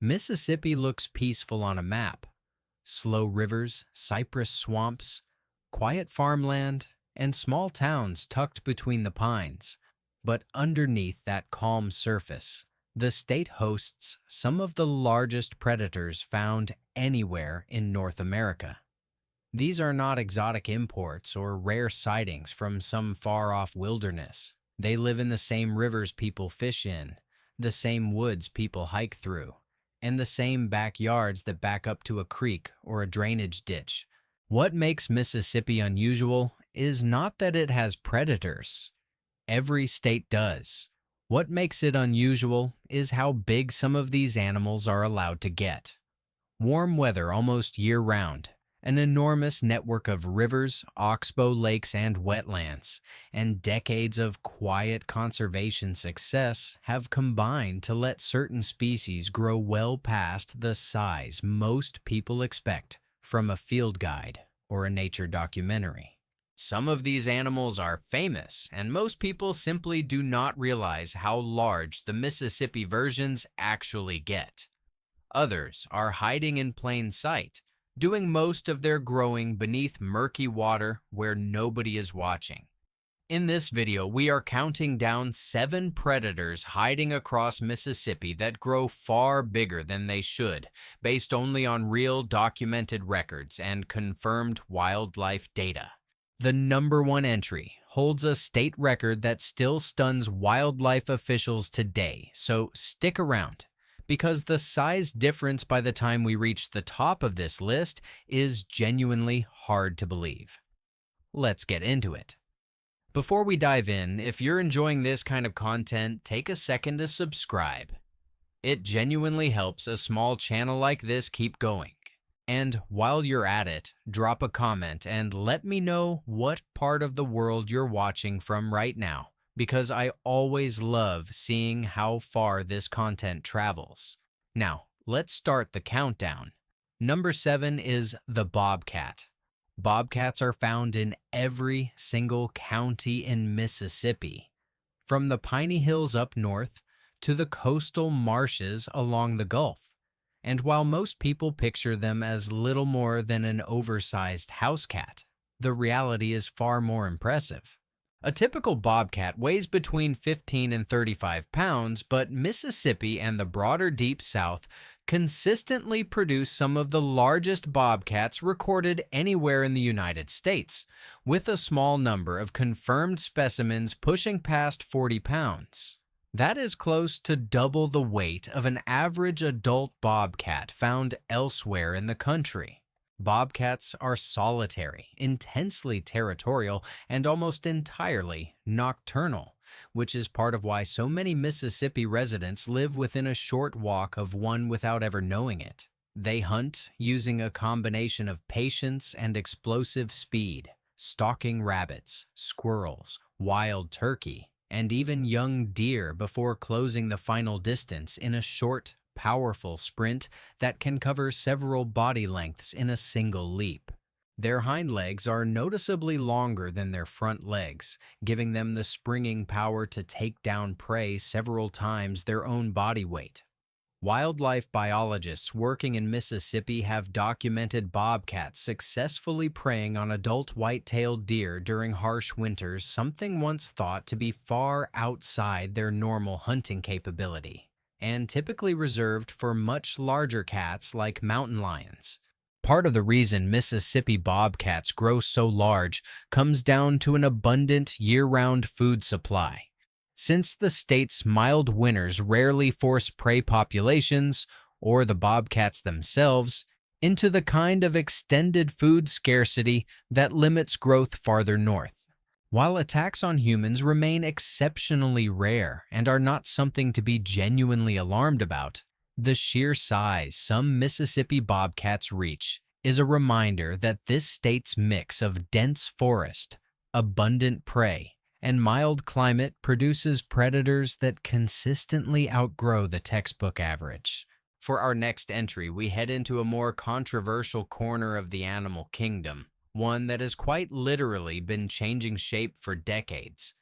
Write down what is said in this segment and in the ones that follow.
Mississippi looks peaceful on a map. Slow rivers, cypress swamps, quiet farmland, and small towns tucked between the pines. But underneath that calm surface, the state hosts some of the largest predators found anywhere in North America. These are not exotic imports or rare sightings from some far-off wilderness. They live in the same rivers people fish in, the same woods people hike through, and the same backyards that back up to a creek or a drainage ditch. What makes Mississippi unusual is not that it has predators. Every state does. What makes it unusual is how big some of these animals are allowed to get. Warm weather almost year-round, an enormous network of rivers, oxbow lakes, and wetlands, and decades of quiet conservation success have combined to let certain species grow well past the size most people expect from a field guide or a nature documentary. Some of these animals are famous, and most people simply do not realize how large the Mississippi versions actually get. Others are hiding in plain sight, doing most of their growing beneath murky water where nobody is watching. In this video, we are counting down 7 predators hiding across Mississippi that grow far bigger than they should, based only on real documented records and confirmed wildlife data. The number 1 entry holds a state record that still stuns wildlife officials today, so stick around, because the size difference by the time we reach the top of this list is genuinely hard to believe. Let's get into it. Before we dive in, if you're enjoying this kind of content, take a second to subscribe. It genuinely helps a small channel like this keep going. And while you're at it, drop a comment and let me know what part of the world you're watching from right now, because I always love seeing how far this content travels. Now, let's start the countdown. Number 7 is the bobcat. Bobcats are found in every single county in Mississippi, from the piney hills up north to the coastal marshes along the Gulf. And while most people picture them as little more than an oversized house cat, the reality is far more impressive. A typical bobcat weighs between 15 and 35 pounds, but Mississippi and the broader Deep South consistently produce some of the largest bobcats recorded anywhere in the United States, with a small number of confirmed specimens pushing past 40 pounds. That is close to double the weight of an average adult bobcat found elsewhere in the country. Bobcats are solitary, intensely territorial, and almost entirely nocturnal, which is part of why so many Mississippi residents live within a short walk of one without ever knowing it. They hunt using a combination of patience and explosive speed, stalking rabbits, squirrels, wild turkey, and even young deer before closing the final distance in a short, powerful sprint that can cover several body lengths in a single leap. Their hind legs are noticeably longer than their front legs, giving them the springing power to take down prey several times their own body weight. Wildlife biologists working in Mississippi have documented bobcats successfully preying on adult white-tailed deer during harsh winters, something once thought to be far outside their normal hunting capability, and typically reserved for much larger cats like mountain lions. Part of the reason Mississippi bobcats grow so large comes down to an abundant year-round food supply. Since the state's mild winters rarely force prey populations, or the bobcats themselves, into the kind of extended food scarcity that limits growth farther north. While attacks on humans remain exceptionally rare and are not something to be genuinely alarmed about, the sheer size some Mississippi bobcats reach is a reminder that this state's mix of dense forest, abundant prey, and mild climate produces predators that consistently outgrow the textbook average. For our next entry, we head into a more controversial corner of the animal kingdom, one that has quite literally been changing shape for decades.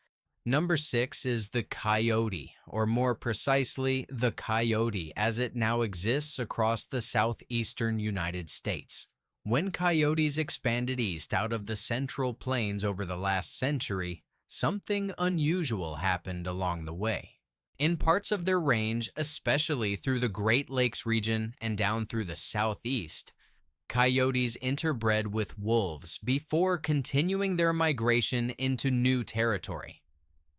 Number 6 is the coyote, or more precisely, the coyote as it now exists across the southeastern United States. When coyotes expanded east out of the Central Plains over the last century, something unusual happened along the way. In parts of their range, especially through the Great Lakes region and down through the southeast, coyotes interbred with wolves before continuing their migration into new territory.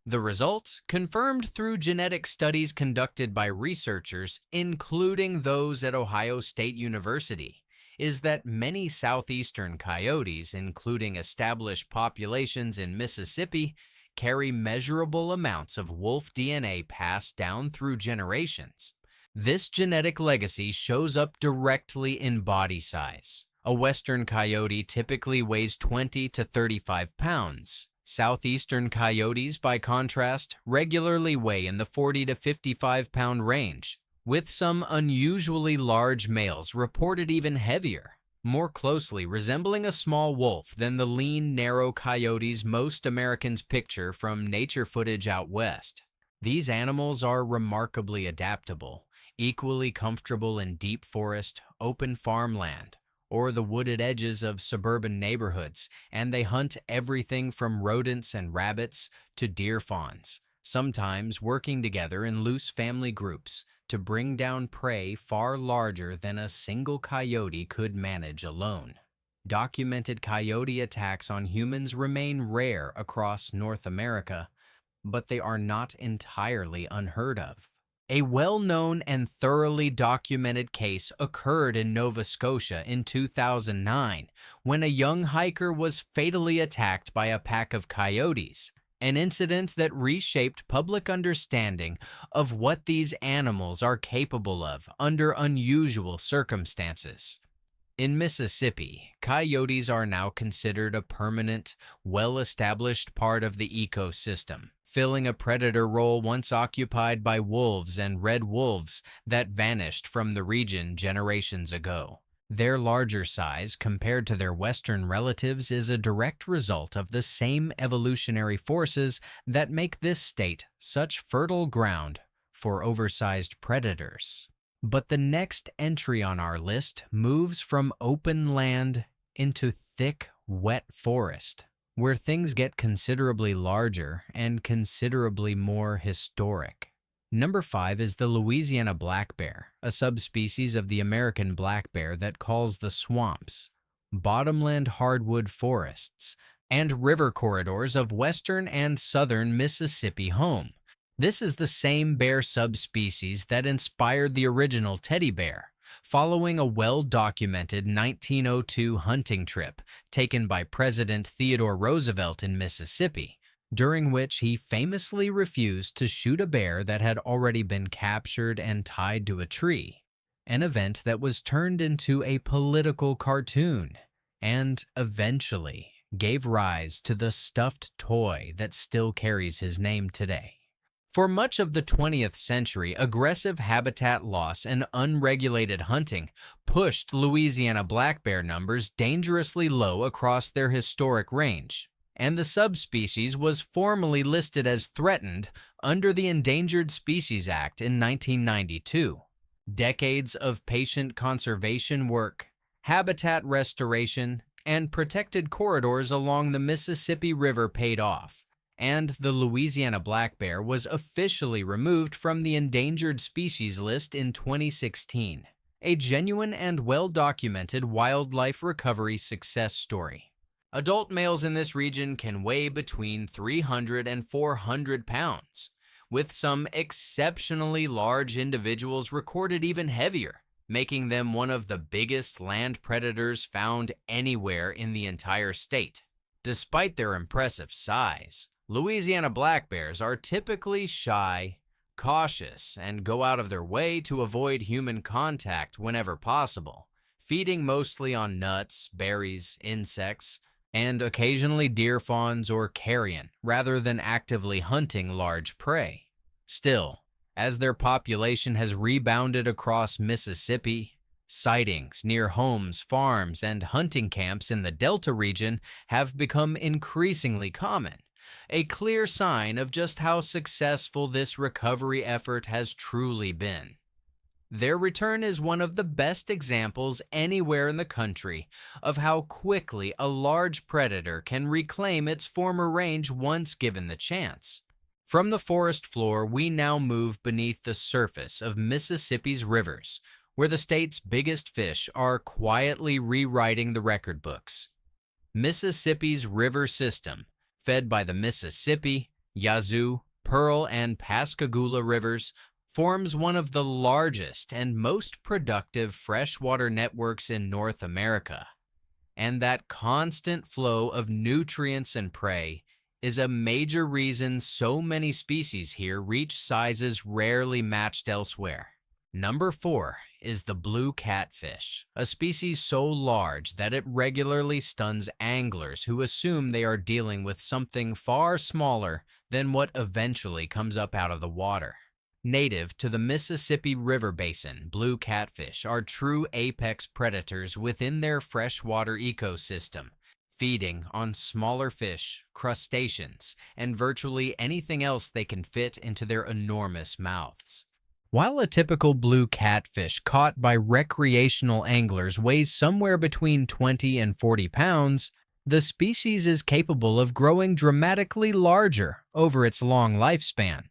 The result, confirmed through genetic studies conducted by researchers, including those at Ohio State University, is that many southeastern coyotes, including established populations in Mississippi, carry measurable amounts of wolf DNA passed down through generations. This genetic legacy shows up directly in body size. A western coyote typically weighs 20 to 35 pounds. Southeastern coyotes, by contrast, regularly weigh in the 40 to 55 pound range, with some unusually large males reported even heavier, more closely resembling a small wolf than the lean, narrow coyotes most Americans picture from nature footage out west. These animals are remarkably adaptable, equally comfortable in deep forest, open farmland, or the wooded edges of suburban neighborhoods, and they hunt everything from rodents and rabbits to deer fawns, sometimes working together in loose family groups to bring down prey far larger than a single coyote could manage alone. Documented coyote attacks on humans remain rare across North America, but they are not entirely unheard of. A well-known and thoroughly documented case occurred in Nova Scotia in 2009 when a young hiker was fatally attacked by a pack of coyotes, an incident that reshaped public understanding of what these animals are capable of under unusual circumstances. In Mississippi, coyotes are now considered a permanent, well-established part of the ecosystem, filling a predator role once occupied by wolves and red wolves that vanished from the region generations ago. Their larger size compared to their western relatives is a direct result of the same evolutionary forces that make this state such fertile ground for oversized predators. But the next entry on our list moves from open land into thick, wet forest, where things get considerably larger and considerably more historic. Number 5 is the Louisiana black bear, a subspecies of the American black bear that calls the swamps, bottomland hardwood forests, and river corridors of western and southern Mississippi home. This is the same bear subspecies that inspired the original teddy bear, following a well-documented 1902 hunting trip taken by President Theodore Roosevelt in Mississippi, during which he famously refused to shoot a bear that had already been captured and tied to a tree, an event that was turned into a political cartoon and eventually gave rise to the stuffed toy that still carries his name today. For much of the 20th century, aggressive habitat loss and unregulated hunting pushed Louisiana black bear numbers dangerously low across their historic range, and the subspecies was formally listed as threatened under the Endangered Species Act in 1992. Decades of patient conservation work, habitat restoration, and protected corridors along the Mississippi River paid off, and the Louisiana black bear was officially removed from the endangered species list in 2016, a genuine and well-documented wildlife recovery success story. Adult males in this region can weigh between 300 and 400 pounds, with some exceptionally large individuals recorded even heavier, making them one of the biggest land predators found anywhere in the entire state. Despite their impressive size, Louisiana black bears are typically shy, cautious, and go out of their way to avoid human contact whenever possible, feeding mostly on nuts, berries, insects, and occasionally deer fawns or carrion, rather than actively hunting large prey. Still, as their population has rebounded across Mississippi, sightings near homes, farms, and hunting camps in the Delta region have become increasingly common, a clear sign of just how successful this recovery effort has truly been. Their return is one of the best examples anywhere in the country of how quickly a large predator can reclaim its former range once given the chance. From the forest floor, we now move beneath the surface of Mississippi's rivers, where the state's biggest fish are quietly rewriting the record books. Mississippi's river system, fed by the Mississippi, Yazoo, Pearl, and Pascagoula rivers, forms one of the largest and most productive freshwater networks in North America. And that constant flow of nutrients and prey is a major reason so many species here reach sizes rarely matched elsewhere. Number 4 is the blue catfish, a species so large that it regularly stuns anglers who assume they are dealing with something far smaller than what eventually comes up out of the water. Native to the Mississippi River Basin, blue catfish are true apex predators within their freshwater ecosystem, feeding on smaller fish, crustaceans, and virtually anything else they can fit into their enormous mouths. While a typical blue catfish caught by recreational anglers weighs somewhere between 20 and 40 pounds, the species is capable of growing dramatically larger over its long lifespan.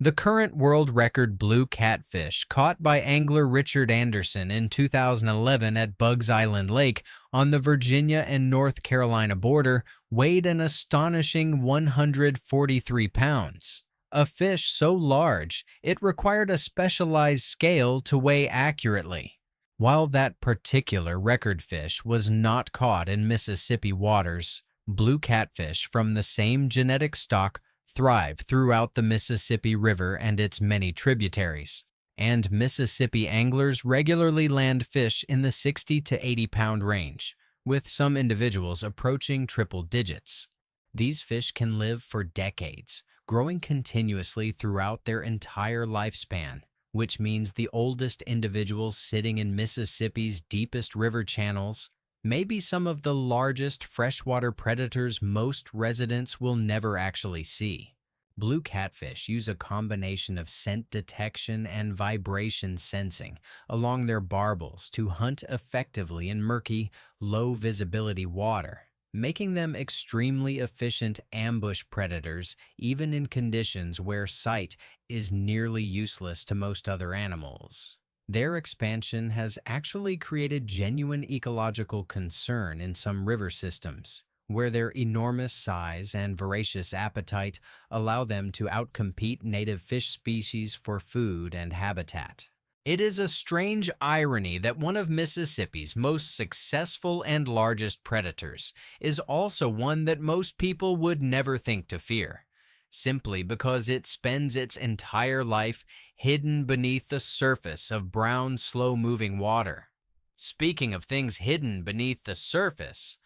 The current world record blue catfish caught by angler Richard Anderson in 2011 at Bugs Island Lake on the Virginia and North Carolina border weighed an astonishing 143 pounds. A fish so large, it required a specialized scale to weigh accurately. While that particular record fish was not caught in Mississippi waters, blue catfish from the same genetic stock thrive throughout the Mississippi River and its many tributaries. And Mississippi anglers regularly land fish in the 60 to 80 pound range, with some individuals approaching triple digits. These fish can live for decades, growing continuously throughout their entire lifespan, which means the oldest individuals sitting in Mississippi's deepest river channels may be some of the largest freshwater predators most residents will never actually see. Blue catfish use a combination of scent detection and vibration sensing along their barbels to hunt effectively in murky, low-visibility water, making them extremely efficient ambush predators even in conditions where sight is nearly useless to most other animals. Their expansion has actually created genuine ecological concern in some river systems, where their enormous size and voracious appetite allow them to outcompete native fish species for food and habitat. It is a strange irony that one of Mississippi's most successful and largest predators is also one that most people would never think to fear, simply because it spends its entire life hidden beneath the surface of brown, slow-moving water. Speaking of things hidden beneath the surface,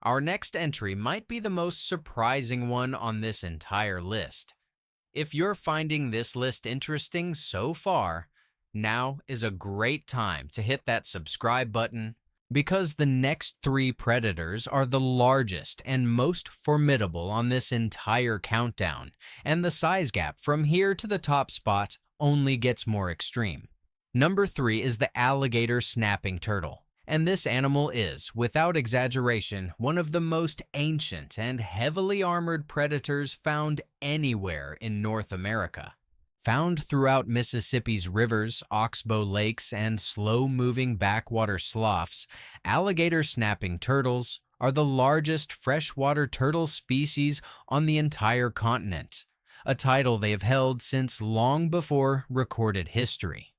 our next entry might be the most surprising one on this entire list. If you're finding this list interesting so far, now is a great time to hit that subscribe button, because the next 3 predators are the largest and most formidable on this entire countdown, and the size gap from here to the top spot only gets more extreme. Number 3 is the alligator snapping turtle, and this animal is, without exaggeration, one of the most ancient and heavily armored predators found anywhere in North America. Found throughout Mississippi's rivers, oxbow lakes, and slow-moving backwater sloughs, alligator snapping turtles are the largest freshwater turtle species on the entire continent, a title they have held since long before recorded history.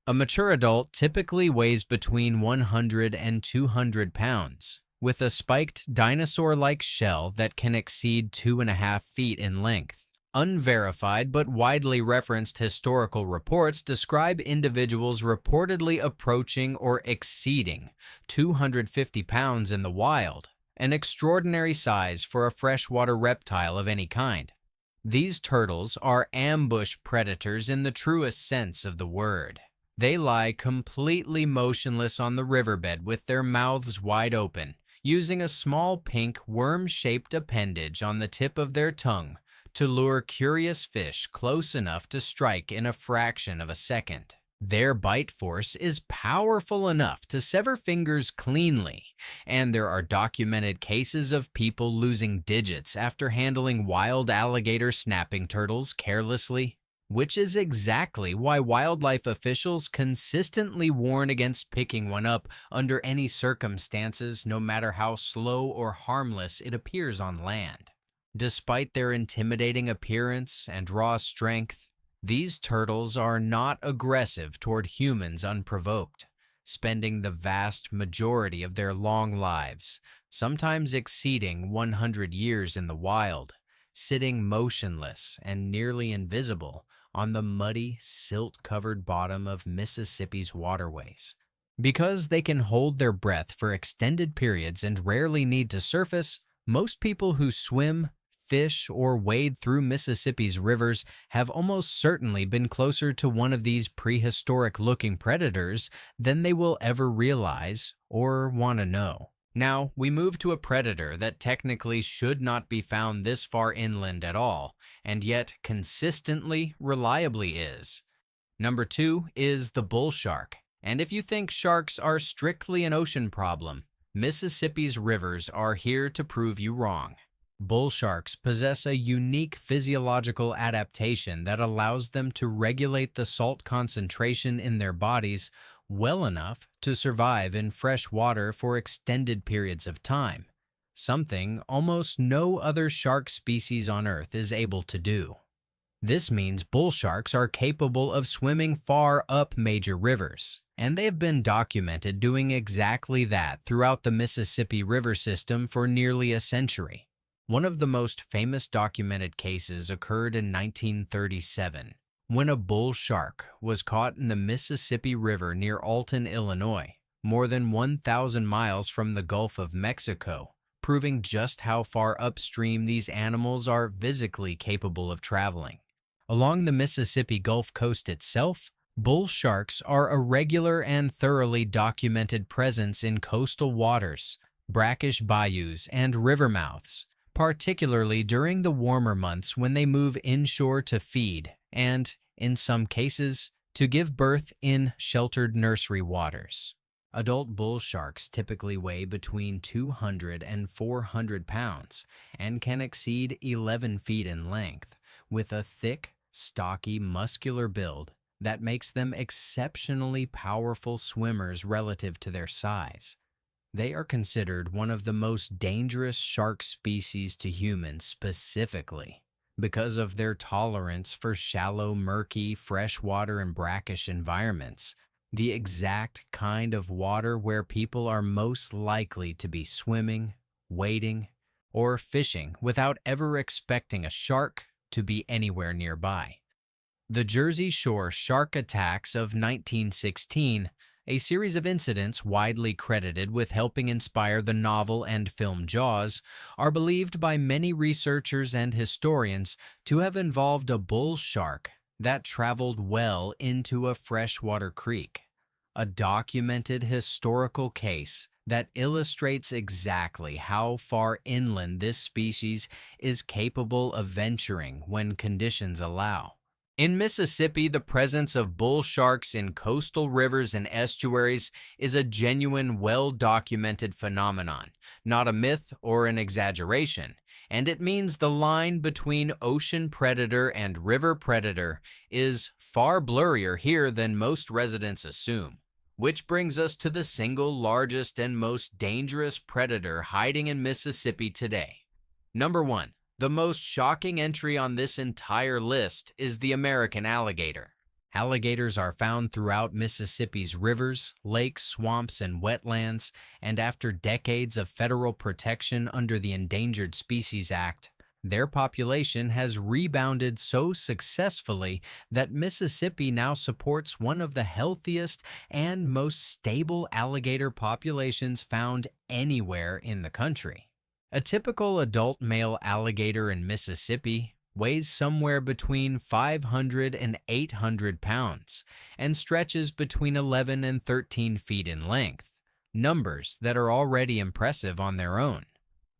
A mature adult typically weighs between 100 and 200 pounds, with a spiked dinosaur-like shell that can exceed 2.5 feet in length. Unverified but widely referenced historical reports describe individuals reportedly approaching or exceeding 250 pounds in the wild, an extraordinary size for a freshwater reptile of any kind. These turtles are ambush predators in the truest sense of the word. They lie completely motionless on the riverbed with their mouths wide open, using a small pink worm-shaped appendage on the tip of their tongue to lure curious fish close enough to strike in a fraction of a second. Their bite force is powerful enough to sever fingers cleanly, and there are documented cases of people losing digits after handling wild alligator snapping turtles carelessly, which is exactly why wildlife officials consistently warn against picking one up under any circumstances, no matter how slow or harmless it appears on land. Despite their intimidating appearance and raw strength, these turtles are not aggressive toward humans unprovoked, spending the vast majority of their long lives, sometimes exceeding 100 years in the wild, sitting motionless and nearly invisible on the muddy, silt-covered bottom of Mississippi's waterways. Because they can hold their breath for extended periods and rarely need to surface, most people who swim, fish, or wade through Mississippi's rivers have almost certainly been closer to one of these prehistoric-looking predators than they will ever realize or want to know. Now, we move to a predator that technically should not be found this far inland at all, and yet consistently, reliably is. Number 2 is the bull shark. And if you think sharks are strictly an ocean problem, Mississippi's rivers are here to prove you wrong. Bull sharks possess a unique physiological adaptation that allows them to regulate the salt concentration in their bodies well enough to survive in fresh water for extended periods of time, something almost no other shark species on Earth is able to do. This means bull sharks are capable of swimming far up major rivers, and they have been documented doing exactly that throughout the Mississippi River system for nearly a century. One of the most famous documented cases occurred in 1937, when a bull shark was caught in the Mississippi River near Alton, Illinois, more than 1,000 miles from the Gulf of Mexico, proving just how far upstream these animals are physically capable of traveling. Along the Mississippi Gulf Coast itself, bull sharks are a regular and thoroughly documented presence in coastal waters, brackish bayous, and river mouths, particularly during the warmer months when they move inshore to feed and, in some cases, to give birth in sheltered nursery waters. Adult bull sharks typically weigh between 200 and 400 pounds and can exceed 11 feet in length, with a thick, stocky, muscular build that makes them exceptionally powerful swimmers relative to their size. They are considered one of the most dangerous shark species to humans specifically because of their tolerance for shallow, murky, freshwater, and brackish environments, the exact kind of water where people are most likely to be swimming, wading, or fishing without ever expecting a shark to be anywhere nearby. The Jersey Shore shark attacks of 1916, a series of incidents widely credited with helping inspire the novel and film Jaws, are believed by many researchers and historians to have involved a bull shark that traveled well into a freshwater creek, a documented historical case that illustrates exactly how far inland this species is capable of venturing when conditions allow. In Mississippi, the presence of bull sharks in coastal rivers and estuaries is a genuine, well-documented phenomenon, not a myth or an exaggeration, and it means the line between ocean predator and river predator is far blurrier here than most residents assume. Which brings us to the single largest and most dangerous predator hiding in Mississippi today. Number 1. The most shocking entry on this entire list is the American alligator. Alligators are found throughout Mississippi's rivers, lakes, swamps, and wetlands, and after decades of federal protection under the Endangered Species Act, their population has rebounded so successfully that Mississippi now supports one of the healthiest and most stable alligator populations found anywhere in the country. A typical adult male alligator in Mississippi weighs somewhere between 500 and 800 pounds and stretches between 11 and 13 feet in length. numbers that are already impressive on their own.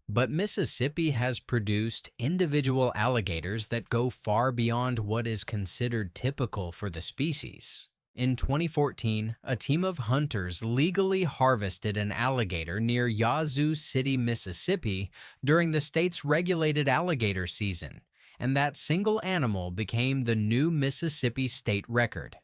But Mississippi has produced individual alligators that go far beyond what is considered typical for the species. In 2014, a team of hunters legally harvested an alligator near Yazoo City, Mississippi during the state's regulated alligator season, and that single animal became the new Mississippi state record.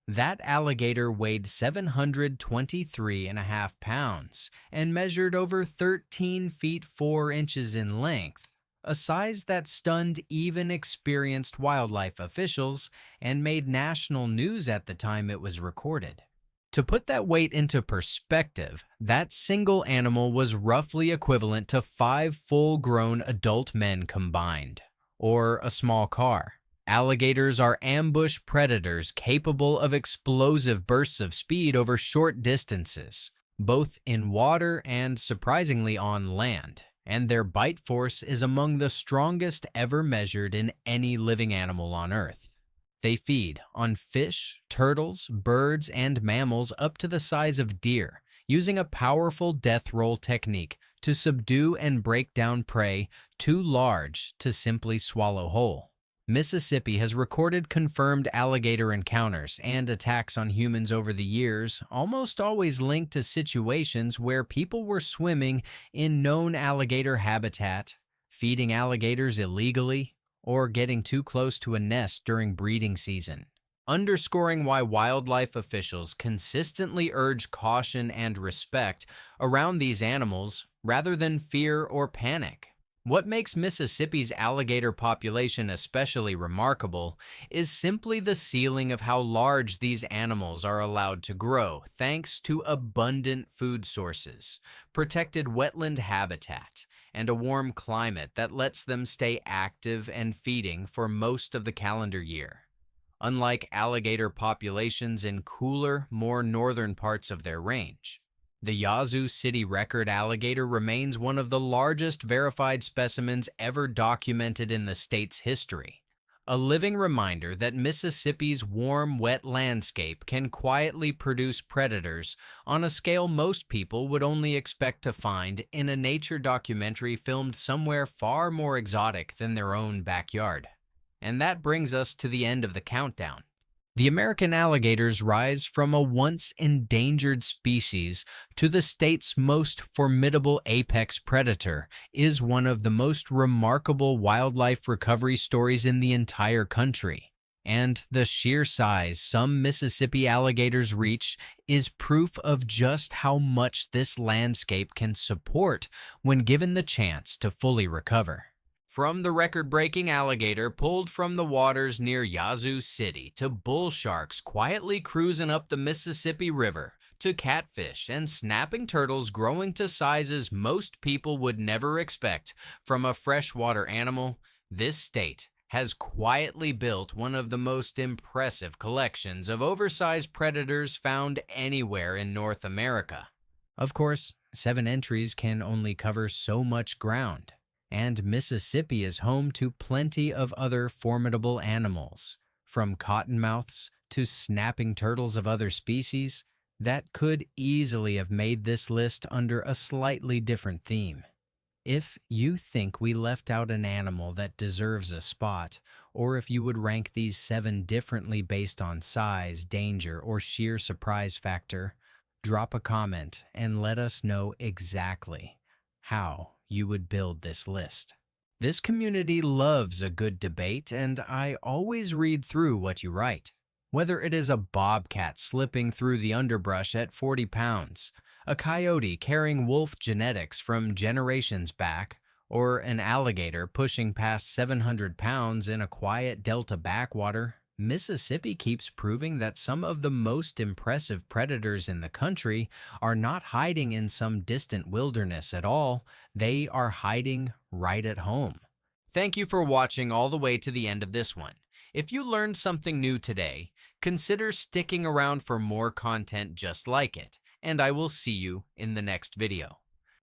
That alligator weighed 723.5 pounds and measured over 13 feet 4 inches in length, a size that stunned even experienced wildlife officials and made national news at the time it was recorded. To put that weight into perspective, that single animal was roughly equivalent to 5 full-grown adult men combined, or a small car. Alligators are ambush predators capable of explosive bursts of speed over short distances, both in water and, surprisingly, on land, and their bite force is among the strongest ever measured in any living animal on Earth. They feed on fish, turtles, birds, and mammals up to the size of deer, using a powerful death roll technique to subdue and break down prey too large to simply swallow whole. Mississippi has recorded confirmed alligator encounters and attacks on humans over the years, almost always linked to situations where people were swimming in known alligator habitat, feeding alligators illegally, or getting too close to a nest during breeding season, underscoring why wildlife officials consistently urge caution and respect around these animals rather than fear or panic. What makes Mississippi's alligator population especially remarkable is simply the ceiling of how large these animals are allowed to grow thanks to abundant food sources, protected wetland habitat, and a warm climate that lets them stay active and feeding for most of the calendar year. Unlike alligator populations in cooler, more northern parts of their range, the Yazoo City record alligator remains one of the largest verified specimens ever documented in the state's history, a living reminder that Mississippi's warm, wet landscape can quietly produce predators on a scale most people would only expect to find in a nature documentary filmed somewhere far more exotic than their own backyard. And that brings us to the end of the countdown. The American alligator's rise from a once endangered species to the state's most formidable apex predator is one of the most remarkable wildlife recovery stories in the entire country. And the sheer size some Mississippi alligators reach is proof of just how much this landscape can support when given the chance to fully recover. From the record-breaking alligator pulled from the waters near Yazoo City to bull sharks quietly cruising up the Mississippi River to catfish and snapping turtles growing to sizes most people would never expect from a freshwater animal, this state has quietly built one of the most impressive collections of oversized predators found anywhere in North America. Of course, 7 entries can only cover so much ground. And Mississippi is home to plenty of other formidable animals, from cottonmouths to snapping turtles of other species, that could easily have made this list under a slightly different theme. If you think we left out an animal that deserves a spot, or if you would rank these 7 differently based on size, danger, or sheer surprise factor, drop a comment and let us know exactly how you would build this list. This community loves a good debate, and I always read through what you write. Whether it is a bobcat slipping through the underbrush at 40 pounds, a coyote carrying wolf genetics from generations back, or an alligator pushing past 700 pounds in a quiet delta backwater, Mississippi keeps proving that some of the most impressive predators in the country are not hiding in some distant wilderness at all. They are hiding right at home. Thank you for watching all the way to the end of this one. If you learned something new today, consider sticking around for more content just like it, and I will see you in the next video.